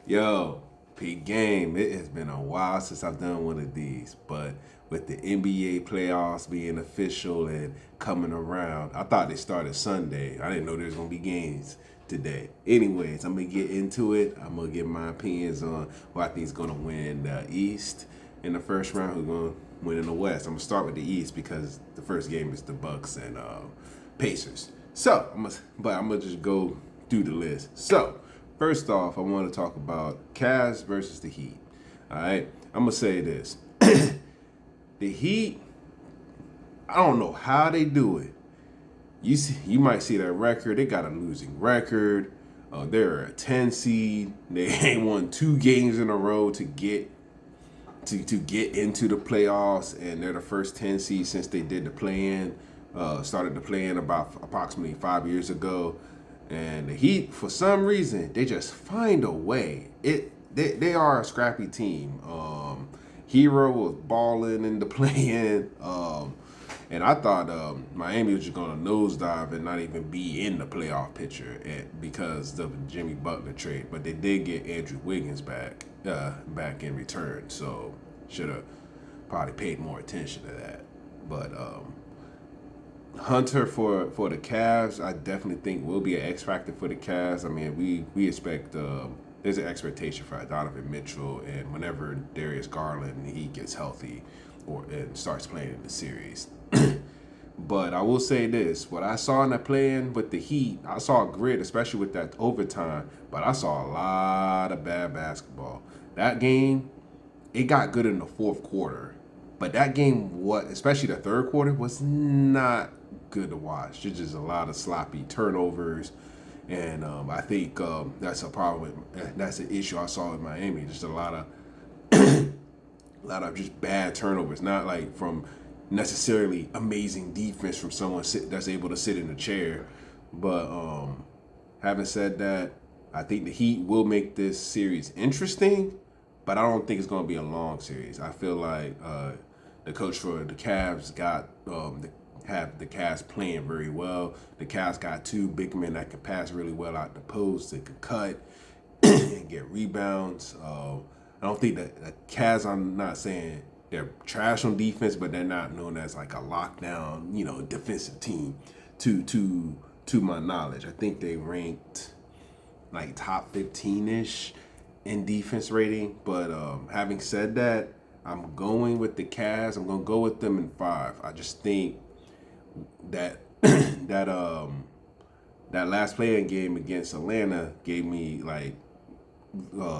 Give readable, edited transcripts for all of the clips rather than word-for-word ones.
Yo, peak game. It has been a while since I've done one of these, but with the NBA playoffs being official and coming around, I thought they started Sunday. I didn't know there was gonna be games today. Anyways, I'm gonna get into it. I'm gonna give my opinions on who I think is gonna win the East in the first round, who's gonna win in the West. I'm gonna start with the East because the first game is the Bucks and Pacers. I'm gonna just go through the list. So, first off, I want to talk about Cavs versus the Heat. All right, I'm gonna say this: the Heat. I don't know how they do it. You might see their record. They got a losing record. They're a 10 seed. They ain't won 2 games in a row to get into the playoffs, and they're the first 10 seed since they did the play-in. Started the play-in about approximately 5 years ago. And the Heat, for some reason, they just find a way. They are a scrappy team. Hero was balling in the play-in, and I thought Miami was just gonna nosedive and not even be in the playoff picture because of the Jimmy Butler trade. But they did get Andrew Wiggins back in return, so should have probably paid more attention to that. But Hunter for the Cavs, I definitely think will be an X factor for the Cavs. I mean, we expect there's an expectation for Donovan Mitchell, and whenever Darius Garland he gets healthy and starts playing in the series. But I will say this: what I saw in the play-in with the Heat, I saw a grit, especially with that overtime. But I saw a lot of bad basketball. That game, it got good in the fourth quarter. But that game, especially the third quarter, was not good to watch. There's just a lot of sloppy turnovers, and I think that's a problem. That's an issue I saw in Miami. Just a lot of just bad turnovers. Not like from necessarily amazing defense from someone that's able to sit in a chair, but having said that, I think the Heat will make this series interesting, but I don't think it's going to be a long series. I feel like the coach for the Cavs have the Cavs playing very well. The Cavs got 2 big men that can pass really well out the post. They could cut and get rebounds. I don't think that the Cavs, I'm not saying they're trash on defense, but they're not known as like a lockdown, defensive team. To my knowledge, I think they ranked like top 15-ish in defense rating. But having said that, I'm going with the Cavs. I'm gonna go with them in 5. I just think that that last playing game against Atlanta gave me like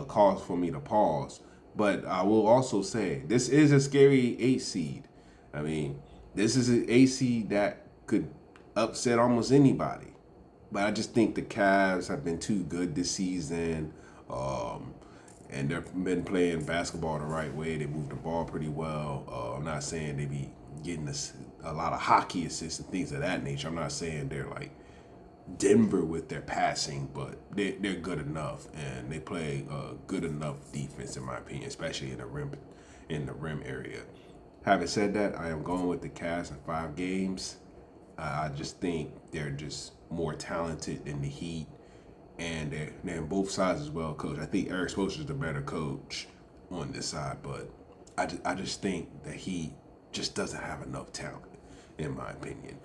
cause for me to pause. But I will also say this is a scary 8 seed. I mean, this is an 8 seed that could upset almost anybody. But I just think the Cavs have been too good this season. And they've been playing basketball the right way. They move the ball pretty well. I'm not saying they be getting a lot of hockey assists and things of that nature. I'm not saying they're like Denver with their passing, but they're good enough, and they play good enough defense in my opinion, especially in the rim area. Having said that, I am going with the Cavs in 5 games. I just think they're just more talented than the Heat, and they're on both sides as well, coach. I think Eric Spoelstra is the better coach on this side, but I just think that he just doesn't have enough talent, in my opinion.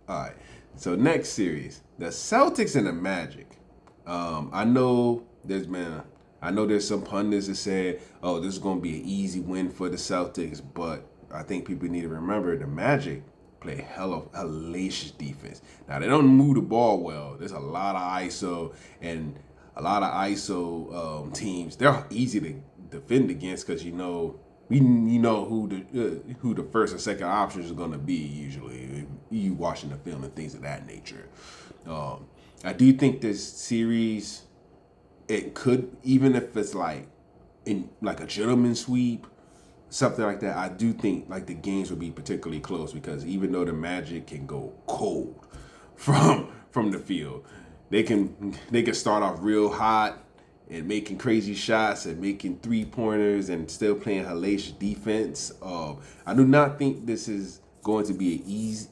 All right. So next series, the Celtics and the Magic. I know there's some pundits that said, "Oh, this is going to be an easy win for the Celtics," but I think people need to remember the Magic play hella hellacious defense. Now they don't move the ball well. There's a lot of ISO and a lot of ISO teams. They're easy to defend against because you know who the first and second options are going to be usually. You watching the film and things of that nature. I do think this series, it could, even if it's like in like a gentleman sweep, something like that. I do think like the games will be particularly close because even though the Magic can go cold from the field, they can start off real hot and making crazy shots and making 3-pointers and still playing hellacious defense. I do not think this is going to be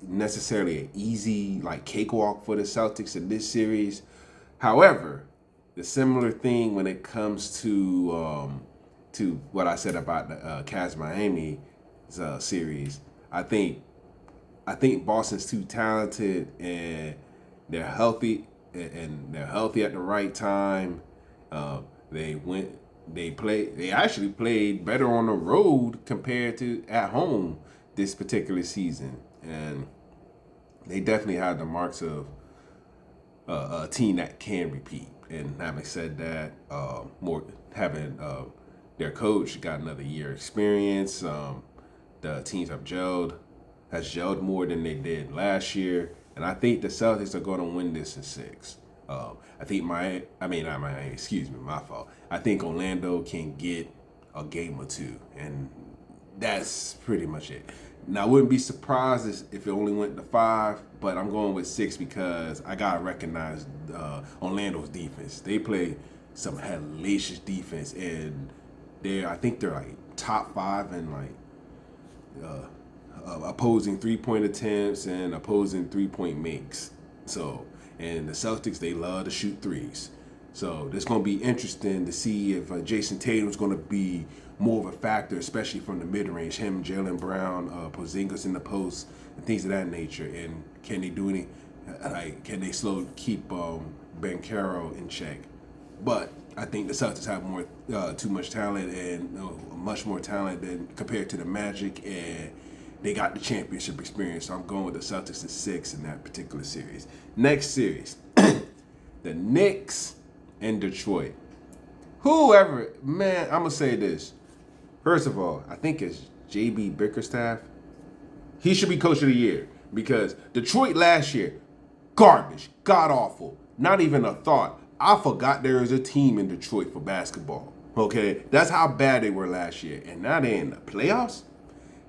necessarily an easy like cakewalk for the Celtics in this series. However, the similar thing when it comes to what I said about the Cavs Miami series. I think I think Boston's too talented and they're healthy and they're healthy at the right time. They went. They played. They actually played better on the road compared to at home this particular season, and they definitely have the marks of a team that can repeat. And having said that, more having their coach got another year experience. The teams has gelled more than they did last year, and I think the Celtics are going to win this in six. I think not Miami, excuse me, my fault. I think Orlando can get a game or two, and that's pretty much it. Now, I wouldn't be surprised if it only went to five, but I'm going with six because I gotta recognize Orlando's defense. They play some hellacious defense, and I think they're like top five in like opposing 3-point attempts and opposing 3-point makes. So, and the Celtics, they love to shoot threes. So it's going to be interesting to see if Jason Tatum's going to be more of a factor, especially from the mid-range. Him, Jaylen Brown, Porzingis in the post, and things of that nature. And can they do any? Can they keep Banchero in check? But I think the Celtics have too much talent and much more talent than compared to the Magic, and they got the championship experience. So I'm going with the Celtics in six in that particular series. Next series, the Knicks and Detroit. Whoever, man, I'm gonna say this. First of all, I think it's JB Bickerstaff. He should be coach of the year because Detroit last year, garbage, god awful, not even a thought. I forgot there was a team in Detroit for basketball. Okay, that's how bad they were last year, and now they're in the playoffs.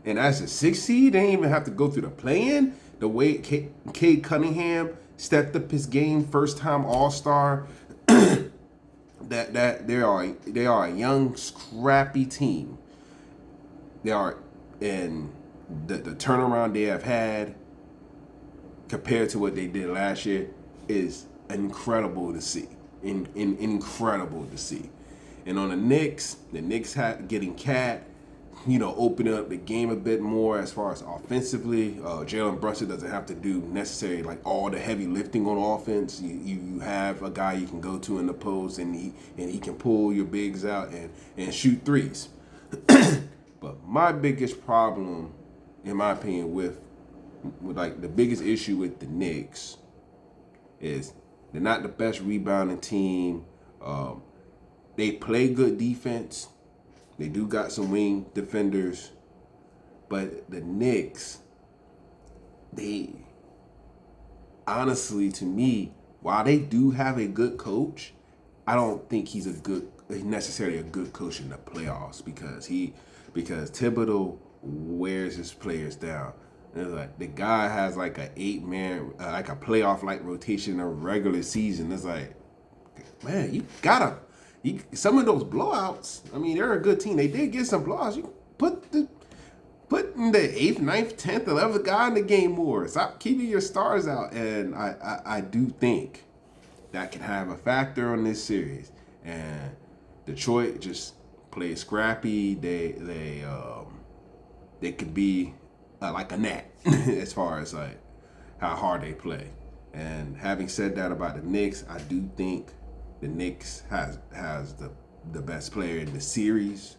And as a 6 seed, they didn't even have to go through the play-in. The way Cade Cunningham stepped up his game, first-time All-Star. that they are a young, scrappy team. They are, and the turnaround they have had compared to what they did last year is incredible to see. Incredible to see. And on the Knicks getting Cat, opening up the game a bit more as far as offensively. Jalen Brunson doesn't have to do necessarily like all the heavy lifting on offense. You have a guy you can go to in the post, and he can pull your bigs out and shoot threes. But my biggest problem, in my opinion, with like the biggest issue with the Knicks is they're not the best rebounding team. They play good defense. They do got some wing defenders, but the Knicks, they honestly, to me, while they do have a good coach, I don't think he's necessarily a good coach in the playoffs because Thibodeau wears his players down. And it's like the guy has like a 8-man, like a playoff-like rotation in a regular season. It's like, man, you gotta. Some of those blowouts, I mean, they're a good team. They did get some blowouts. You put in the 8th, 9th, 10th, 11th guy in the game more. Stop keeping your stars out. And I do think that can have a factor on this series. And Detroit just plays scrappy. They could be like a gnat as far as like how hard they play. And having said that about the Knicks, I do think the Knicks has the best player in the series,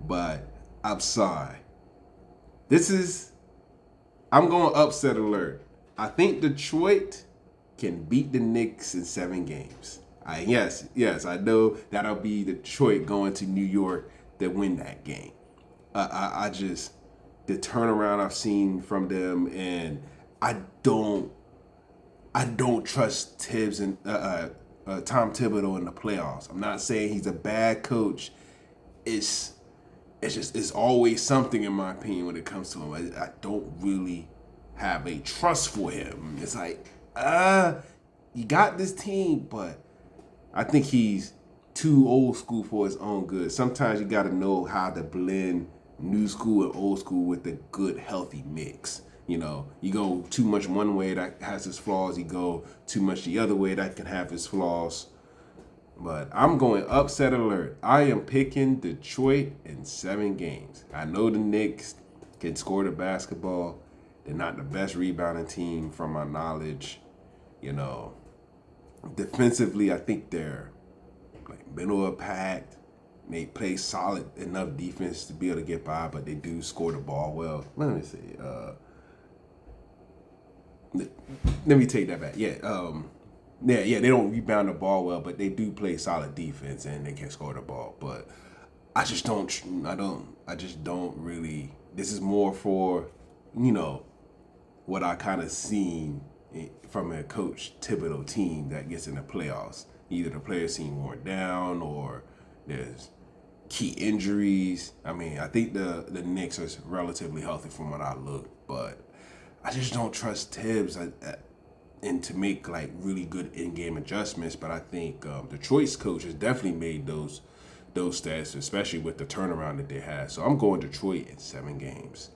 but I'm sorry. I'm going upset alert. I think Detroit can beat the Knicks in 7 games. Yes, I know that'll be Detroit going to New York to win that game. I just, the turnaround I've seen from them, and I don't trust Tibbs and Tom Thibodeau in the playoffs. I'm not saying he's a bad coach. It's always something in my opinion when it comes to him. I don't really have a trust for him. It's like, you got this team, but I think he's too old school for his own good. Sometimes you got to know how to blend new school and old school with a good, healthy mix. You go too much one way that has its flaws. You go too much the other way that can have its flaws. But I'm going upset alert. I am picking Detroit in 7 games. I know the Knicks can score the basketball. They're not the best rebounding team from my knowledge. You know, defensively, I think they're like middle of packed. They play solid enough defense to be able to get by, but they do score the ball well. Let me see. Let me take that back. Yeah, they don't rebound the ball well, but they do play solid defense and they can score the ball. But I just don't really. This is more for, you know, what I kind of seen from a Coach Thibodeau team that gets in the playoffs. Either the players seem worn down or there's key injuries. I mean, I think the Knicks are relatively healthy from what I look, but I just don't trust Tibbs and to make like really good in-game adjustments. But I think Detroit's coach has definitely made those stats, especially with the turnaround that they had. So I'm going Detroit in 7 games.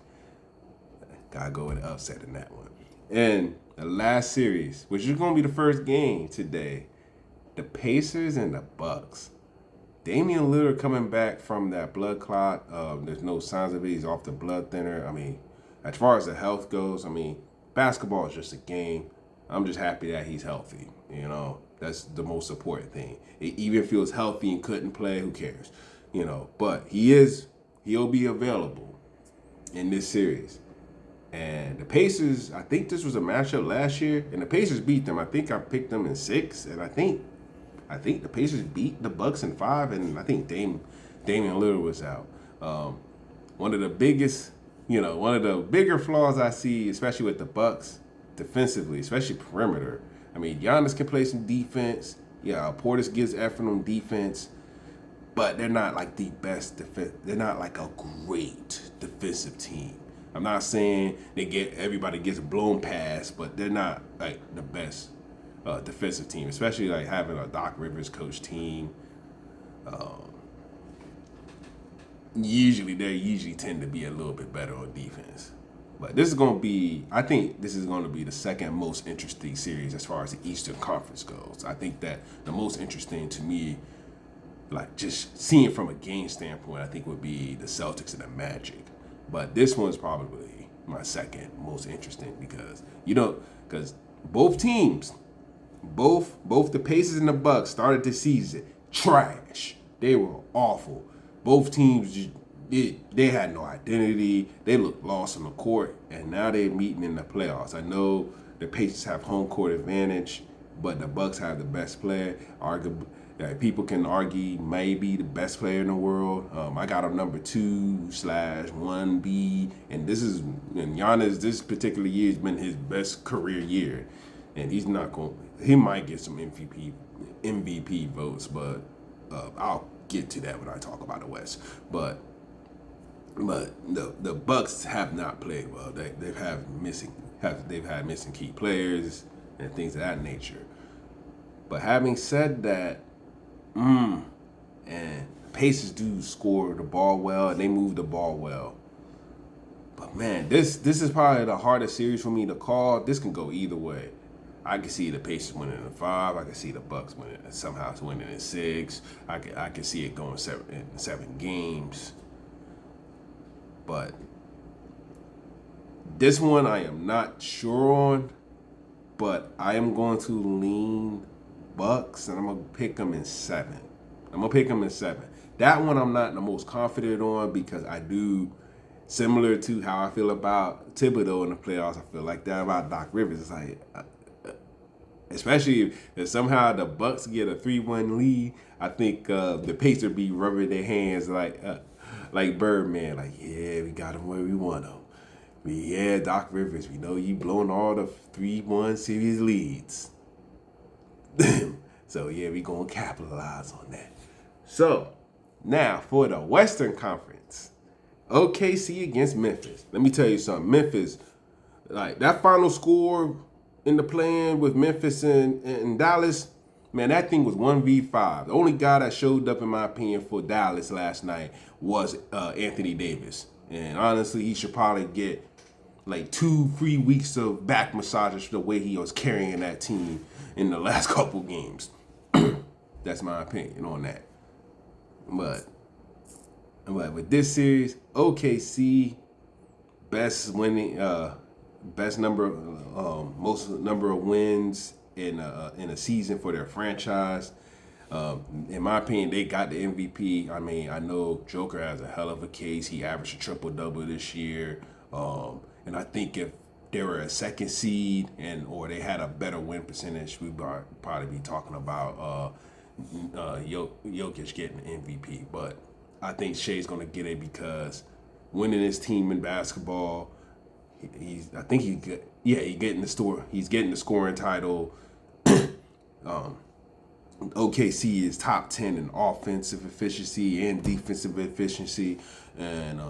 Gotta go with the upset in that one. And the last series, which is gonna be the first game today, the Pacers and the Bucks. Damian Lillard coming back from that blood clot. There's no signs of it. He's off the blood thinner. I mean, as far as the health goes, I mean, basketball is just a game. I'm just happy that he's healthy. You know, that's the most important thing. Even if he was healthy and couldn't play, who cares? You know, but he'll be available in this series. And the Pacers, I think this was a matchup last year, and the Pacers beat them. I think I picked them in 6, and I think the Pacers beat the Bucks in 5, and I think Damian Lillard was out. One of the bigger flaws I see, especially with the Bucks defensively, especially perimeter. I mean, Giannis can play some defense. Yeah, Portis gives effort on defense, but they're not like the best defense. They're not like a great defensive team. I'm not saying everybody gets blown past, but they're not like the best defensive team, especially like having a Doc Rivers coach team. Usually tend to be a little bit better on defense. But I think this is going to be the second most interesting series as far as the Eastern Conference goes. I think that the most interesting to me, like just seeing from a game standpoint, I think would be the Celtics and the Magic. But this one's probably my second most interesting because both teams, both the Pacers and the Bucks started the season trash. They were awful. Both teams they had no identity. They looked lost on the court, and now they're meeting in the playoffs. I know the Pacers have home court advantage, but the Bucks have the best player. Arguably, people can argue maybe the best player in the world. I got him number 2/1B, and Giannis this particular year has been his best career year, and he might get some MVP votes, but I'll get to that when I talk about the West. But the Bucks have not played well. They've had missing key players and things of that nature. But having said that, and Pacers do score the ball well and they move the ball well. But man, this is probably the hardest series for me to call. This can go either way. I can see the Pacers winning in 5. I can see the Bucks winning in 6. I can see it going 7 games. But this one I am not sure on, but I am going to lean Bucks, and I'm going to pick them in 7. That one I'm not the most confident on because I do, similar to how I feel about Thibodeau in the playoffs, I feel like that about Doc Rivers. It's like, especially if somehow the Bucks get a 3-1 lead, I think the Pacers be rubbing their hands like Birdman, like, yeah, we got him where we want him. Yeah, Doc Rivers, we know you blowing all the 3-1 series leads. So, yeah, we going to capitalize on that. So, now for the Western Conference, OKC against Memphis. Let me tell you something. Memphis, like, that final score in the play-in with Memphis and Dallas, man, that thing was 1v5. The only guy that showed up, in my opinion, for Dallas last night was Anthony Davis. And honestly, he should probably get like 2 free weeks of back massages for the way he was carrying that team in the last couple games. That's my opinion on that. But with this series, OKC best number, most number of wins in a season for their franchise. In my opinion, they got the MVP. I mean, I know Joker has a hell of a case. He averaged a triple double this year, and I think if they were a second seed or they had a better win percentage, we'd probably be talking about Jokic getting the MVP. But I think Shea's gonna get it because winning his team in basketball, he's getting the scoring title. OKC is top 10 in offensive efficiency and defensive efficiency, and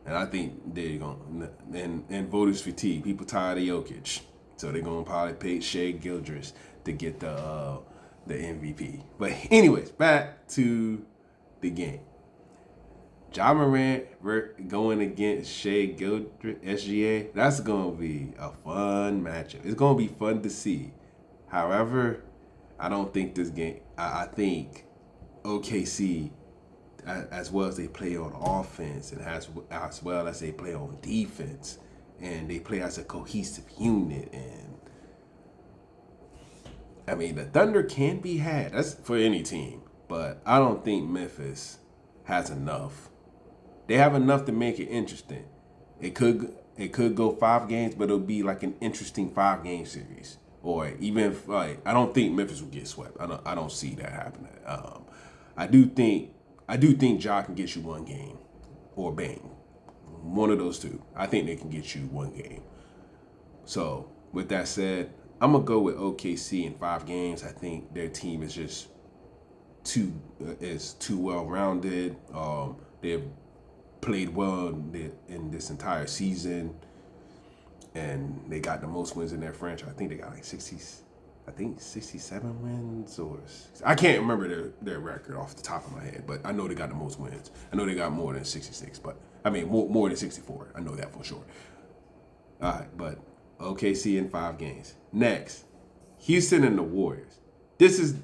I think they're gonna and voters fatigue. People tired of Jokic, so they're gonna probably pick Shai Gilgeous to get the MVP. But anyways, back to the game. Ja Morant going against Shai Gilgeous, SGA. That's gonna be a fun matchup. It's gonna be fun to see. However, I don't think this game. I think OKC, as well as they play on offense and as well as they play on defense, and they play as a cohesive unit. And I mean, the Thunder can be had. That's for any team, but I don't think Memphis has enough. They have enough to make it interesting. It could go 5 games, but it'll be like an interesting 5-game series. Or even if, I don't think Memphis will get swept. I don't see that happening. I do think Ja can get you 1 game, or bang, one of those two. I think they can get you 1 game. So with that said, I'm gonna go with OKC in 5 games. I think their team is just too well rounded. They've played well in this entire season. And they got the most wins in their franchise. I think they got like 67 wins, or I can't remember their record off the top of my head, but I know they got the most wins. I know they got more than 66, but I mean more than 64. I know that for sure. All right, but OKC in 5 games. Next, Houston and the Warriors. This is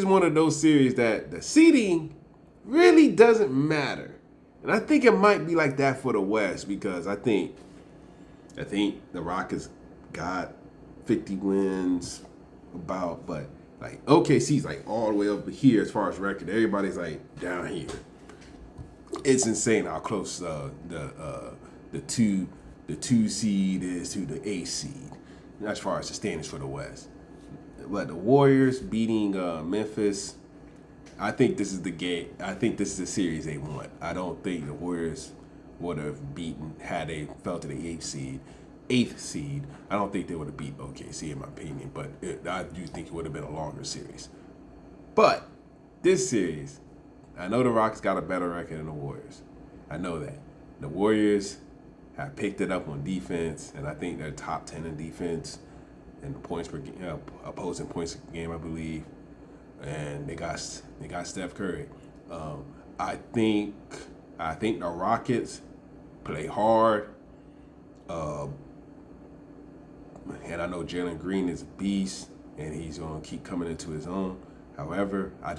one of those series that the seeding really doesn't matter. And I think it might be like that for the West, because I think the Rockets got 50 wins but like OKC's like all the way up here as far as record. Everybody's like down here. It's insane how close the 2 seed is to the 8 seed as far as the standings for the West. But the Warriors beating Memphis, I think this is the game. I think this is the series they want. I don't think the Warriors would have beaten had they fell to the 8th seed. I don't think they would have beat OKC in my opinion, but I do think it would have been a longer series. But this series, I know the Rockets got a better record than the Warriors. I know that. The Warriors have picked it up on defense, and I think they're top 10 in defense and the points per game, opposing points per game, I believe. And they got Steph Curry. I think the Rockets play hard. And I know Jalen Green is a beast, and he's gonna keep coming into his own. However, I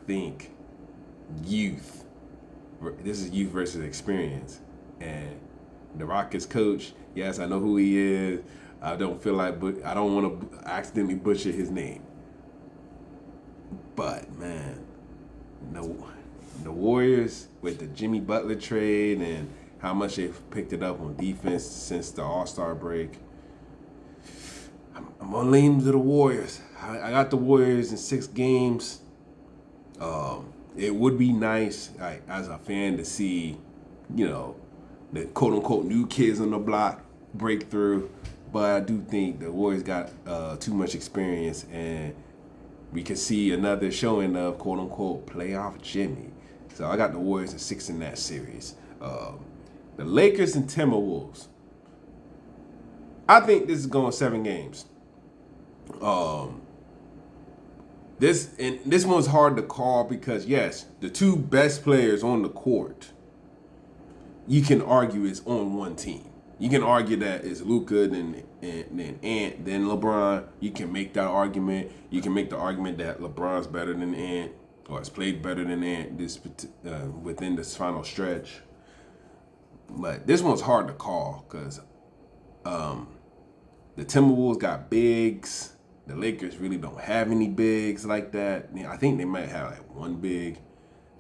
think youth. This is youth versus experience, and the Rockets coach. Yes, I know who he is. I don't want to accidentally butcher his name. But man, the Warriors with the Jimmy Butler trade and how much they've picked it up on defense since the All-Star break, I'm gonna lean to the Warriors. I got the Warriors in 6 games. It would be nice, as a fan, to see, the quote-unquote new kids on the block break through. But I do think the Warriors got too much experience, and we can see another showing of quote-unquote playoff Jimmy. So I got the Warriors in 6 in that series. The Lakers and Timberwolves. I think this is going 7 games. This one's hard to call because, yes, the 2 best players on the court, you can argue, is on one team. You can argue that it's Luka then Ant then LeBron. You can make that argument. You can make the argument that LeBron's better than Ant or has played better than Ant within this final stretch. But this one's hard to call because the Timberwolves got bigs. The Lakers really don't have any bigs like that. I think they might have like one big,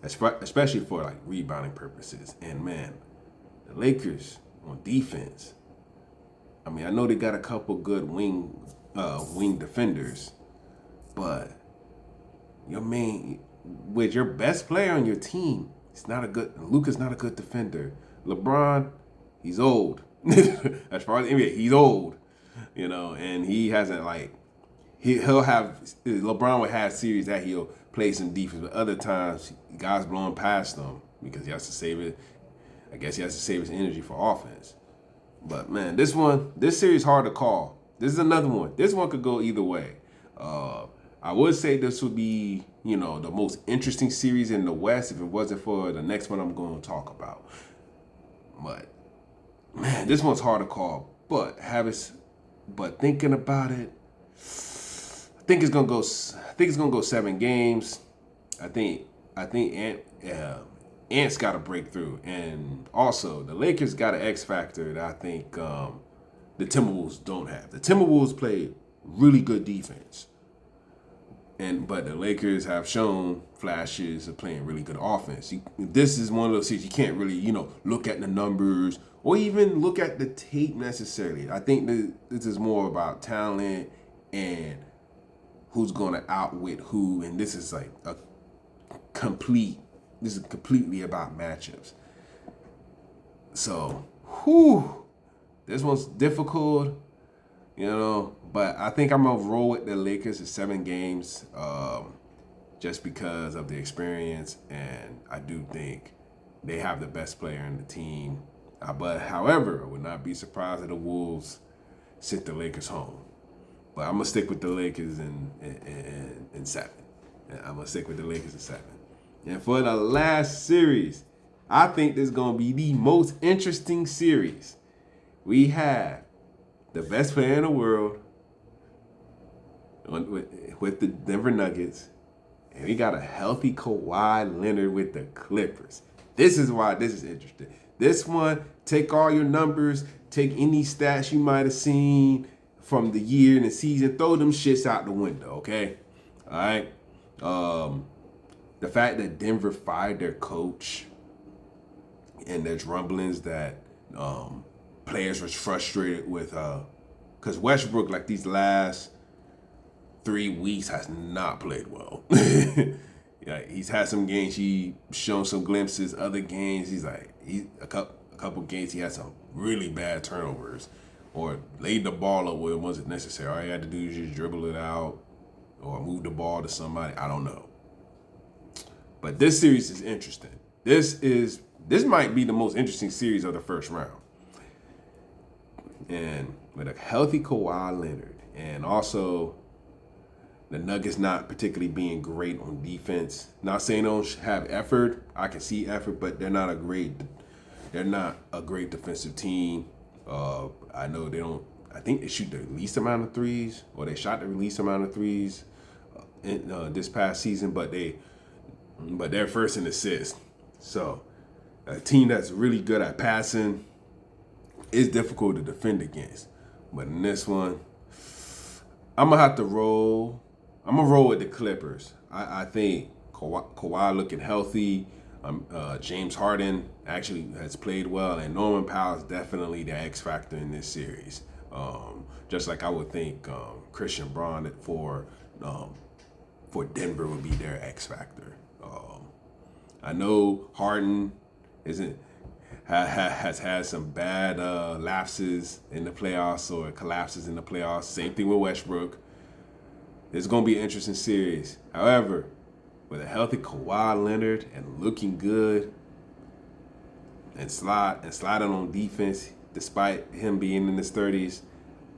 especially for like rebounding purposes. And man, the Lakers on defense. I mean, I know they got a couple good wing defenders, but with your best player on your team, Luka's not a good defender. LeBron, he's old. As far as NBA, he's old, and he hasn't LeBron will have series that he'll play some defense, but other times guys blowing past him because he has to save it. I guess he has to save his energy for offense. But man, this series hard to call. This is another one. This one could go either way. I would say this would be, the most interesting series in the West if it wasn't for the next one I'm going to talk about. But man, this one's hard to call. But thinking about it, I think it's gonna go 7 games. I think Ant's got to break through, and also the Lakers got an X factor that I think the Timberwolves don't have. The Timberwolves play really good defense, but the Lakers have shown flashes of playing really good offense. This is one of those things you can't really look at the numbers or even look at the tape necessarily. I think this is more about talent and who's going to outwit who, and this is completely about matchups. So, this one's difficult, but I think I'm going to roll with the Lakers in 7 games just because of the experience, and I do think they have the best player in the team. But however, I would not be surprised if the Wolves sent the Lakers home. But I'm going to stick with the Lakers in 7. I'm going to stick with the Lakers in 7. And for the last series, I think this is going to be the most interesting series. We have the best player in the world with the Denver Nuggets, and we got a healthy Kawhi Leonard with the Clippers. This is why this is interesting. This one, take all your numbers, take any stats you might have seen from the year and the season, throw them shits out the window, okay? All right? The fact that Denver fired their coach and there's rumblings that players was frustrated with, because Westbrook, like these last 3 weeks, has not played well. Yeah, he's had some games, he's shown some glimpses. Other games, a couple games he had some really bad turnovers or laid the ball up where it wasn't necessary. All you had to do is just dribble it out or move the ball to somebody. I don't know. But this series is interesting. This might be the most interesting series of the first round. And with a healthy Kawhi Leonard, and also the Nuggets not particularly being great on defense. Not saying they don't have effort. I can see effort, but they're not a great defensive team. I know they don't. I think they shoot the least amount of threes, or they shot the least amount of threes in this past season. But they're first in assists. So a team that's really good at passing is difficult to defend against. But in this one, I'm gonna have to roll. I'm gonna roll with the Clippers. I think Kawhi looking healthy. James Harden actually has played well, and Norman Powell is definitely the X factor in this series. Just like I would think Christian Braun for Denver would be their X factor. I know Harden has had some bad lapses in the playoffs or collapses in the playoffs. Same thing with Westbrook. It's going to be an interesting series. However, with a healthy Kawhi Leonard and looking good and sliding on defense, despite him being in his 30s,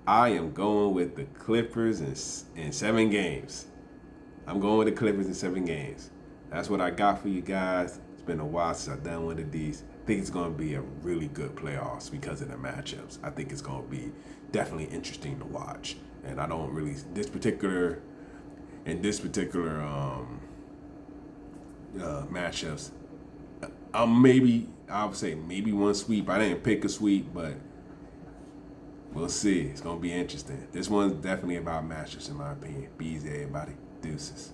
I am going with the Clippers in 7 games. I'm going with the Clippers in 7 games. That's what I got for you guys. It's been a while since I've done one of these. think it's going to be a really good playoffs because of the matchups. I think it's going to be definitely interesting to watch. And I don't really this particular matchups. I would say maybe one sweep. I didn't pick a sweep, but we'll see. It's gonna be interesting. This one's definitely about matchups, in my opinion. Bees, everybody. Deuces.